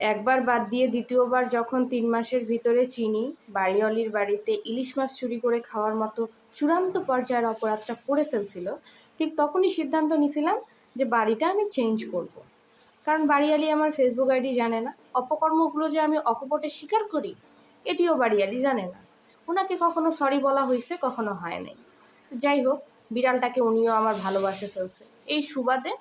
একবার বাদ দিয়ে দ্বিতীয়বার যখন 3 মাসের ভিতরে চিনি বাড়িওয়ালির বাড়িতে ইলিশ মাছ চুরি করে খাওয়ার মতো চূড়ান্ত পর্যায়ের অপরাধটা করে ফেলছিল, ঠিক তখনই সিদ্ধান্ত নিয়েছিলাম যে বাড়িটা আমি চেঞ্জ করব। কারণ বাড়িওয়ালি আমার ফেসবুক আইডি জানে না, অপকর্মগুলো যে আমি অকপটে স্বীকার করি এটিও বাড়িওয়ালি জানে না। ওনাকে কখনো সরি বলা হয়েছে, কখনো হয় নাই। তো যাই হোক, বিড়ালটাকে উনিও আমার ভালোবাসে ফেলছে। এই সুবাদে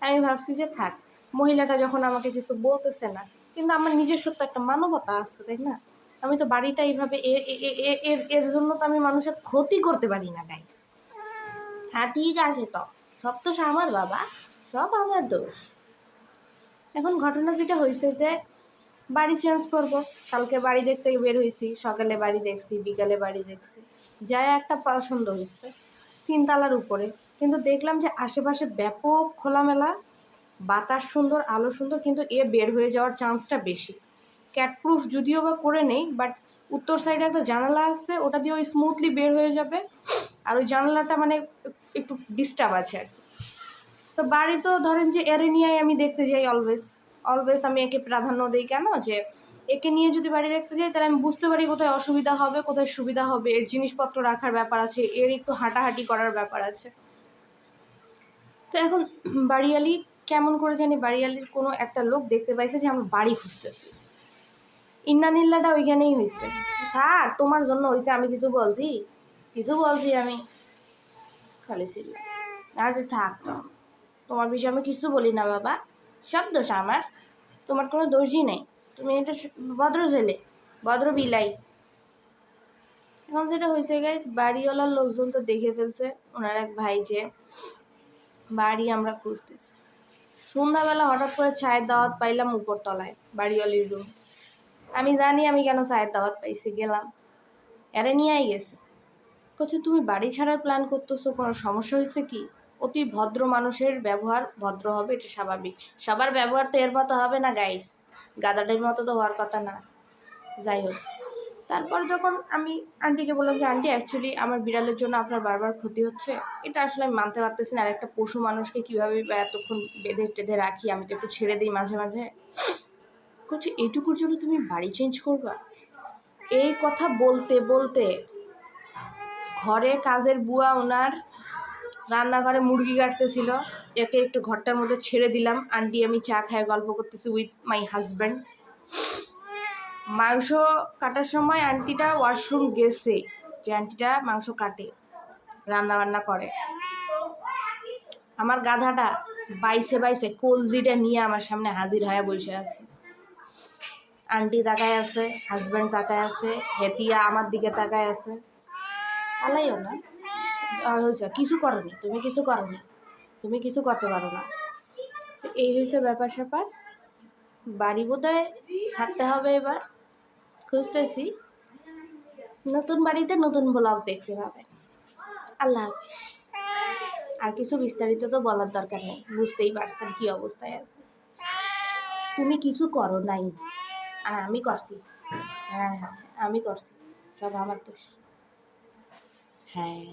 আমি ভাবছি যে থাক, মহিলাটা যখন আমাকে কিছু বলতেছে না, কিন্তু আমার নিজস্ব তো একটা মানবতা আছে, তাই না? আমি তো বাড়িটা এইভাবে এর জন্য তো আমি মানুষের ক্ষতি করতে পারি না গাইস। হ্যাঁ ঠিক আছে, তো সব তো আমার বাবা, সব আমার দোষ। এখন ঘটনা যেটা হয়েছে যে বাড়ি চেঞ্জ করব, কালকে বাড়ি দেখতে বের হয়েছি, সকালে বাড়ি দেখছি, বিকালে বাড়ি দেখছি, যায় একটা পছন্দ হয়েছে 3 তলার উপরে। কিন্তু দেখলাম যে আশেপাশে ব্যাপক খোলামেলা, বাতাস সুন্দর, আলো সুন্দর, কিন্তু এ বের হয়ে যাওয়ার চান্সটা বেশি। ক্যাট প্রুফ যদিও বা করে নেই, বাট উত্তর সাইডে একটা জানালা আছে, ওটা দিয়ে ওই স্মুথলি বের হয়ে যাবে। আর ওই জানালাটা মানে একটু ডিস্টার্ব আছে আর কি। তো বাড়ি তো ধরেন যে এরে নিয়েই আমি দেখতে যাই, অলওয়েজ আমি একে প্রাধান্য দিই। কেন যে একে নিয়ে যদি বাড়ি দেখতে যাই তাহলে আমি বুঝতে পারি কোথায় অসুবিধা হবে, কোথায় সুবিধা হবে, এর জিনিসপত্র রাখার ব্যাপার আছে, এর একটু হাঁটাহাঁটি করার ব্যাপার আছে। তো এখন বাড়িওয়ালি কেমন করে জানি, বাড়িওয়ালির কোনো একটা লোক দেখতে পাইছে যে আমরা বাড়ি খুঁজতেছি। ইন্নানিল্লাটা ওইখানেই হয়েছে। থাক, তোমার জন্য হয়েছে, আমি কিছু বলছি? আমি খালি ছিল। আচ্ছা থাক, তো তোমার বিষয়ে আমি কিছু বলি না বাবা, সব দোষ আমার, তোমার কোনো দোষই নেই। তুমি এটা ভদ্র ছেলে, ভদ্র বিলাই। এখন যেটা হয়েছে গাইস, বাড়িওয়ালার লোকজন তো দেখে ফেলছে ওনার এক ভাই যে বাড়ি আমরা খুঁজতেছি। সন্ধ্যাবেলা হঠাৎ করে চায়ের দাওয়াত পাইলাম উপর তলায় বাড়িওয়ালির রুম। আমি জানি আমি কেন চায়ের দাওয়াত পাইছি, গেলাম, এরে নিয়েই গেছে। বলছে তুমি বাড়ি ছাড়ার প্ল্যান করতেছো, কোনো সমস্যা হয়েছে কি? অতি ভদ্র মানুষের ব্যবহার ভদ্র হবে, এটা স্বাভাবিক। সবার ব্যবহার তো এর মতো হবে না গাইস, গাদাটের মতো তো হওয়ার কথা না। যাই হোক, তারপর যখন আমি আন্টিকে বললাম যে আন্টি অ্যাকচুয়ালি আমার বিড়ালের জন্য আপনার বারবার ক্ষতি হচ্ছে, এটা আসলে আমি মানতে পারতেছি না। আর একটা পশু মানুষকে কীভাবে বা এতক্ষণ বেঁধে টেঁধে রাখি, আমি তো একটু ছেড়ে দিই মাঝে মাঝে। বলছে এইটুকুর জন্য তুমি বাড়ি চেঞ্জ করবা? এই কথা বলতে বলতে ঘরে কাজের বুয়া ওনার রান্নাঘরে মুরগি কাটতেছিল, একে একটু ঘরটার মধ্যে ছেড়ে দিলাম। আন্টি আমি চা খায় গল্প করতেছি উইথ মাই হাজব্যান্ড। মাংস কাটার সময় আন্টিটা ওয়াশরুম গেছে, যে আন্টিটা মাংস কাটে, রান্না বান্না করে। আমার গাধাটা বাইসে বাইসে কলজিটা নিয়ে আমার সামনে হাজির হয়ে বসে আছে। আন্টি তাকায় আছে, হাজব্যান্ড তাকায় আছে, হেতিয়া আমার দিকে তাকায় আছে। আলাইও না, হয়েছে কিছু করনি, তুমি কিছু করনি, তুমি কিছু করতে পারো না। এই হয়েছে ব্যাপার স্যাপার। বাড়ি বোধহয় ছাড়তে হবে, এবার খুঁজতেছি। নতুন বাড়িতে নতুন ব্লগ দেখতে পাবেন। আল্লাহ হাফিজ। আর কিছু বিস্তারিত তো বলার দরকার নেই, বুঝতেই পারছেন কি অবস্থায় আছে। তুমি কিছু করো নাই, আর আমি করছি। হ্যাঁ হ্যাঁ, আমি করছি, সব আমার দোষ। হ্যাঁ।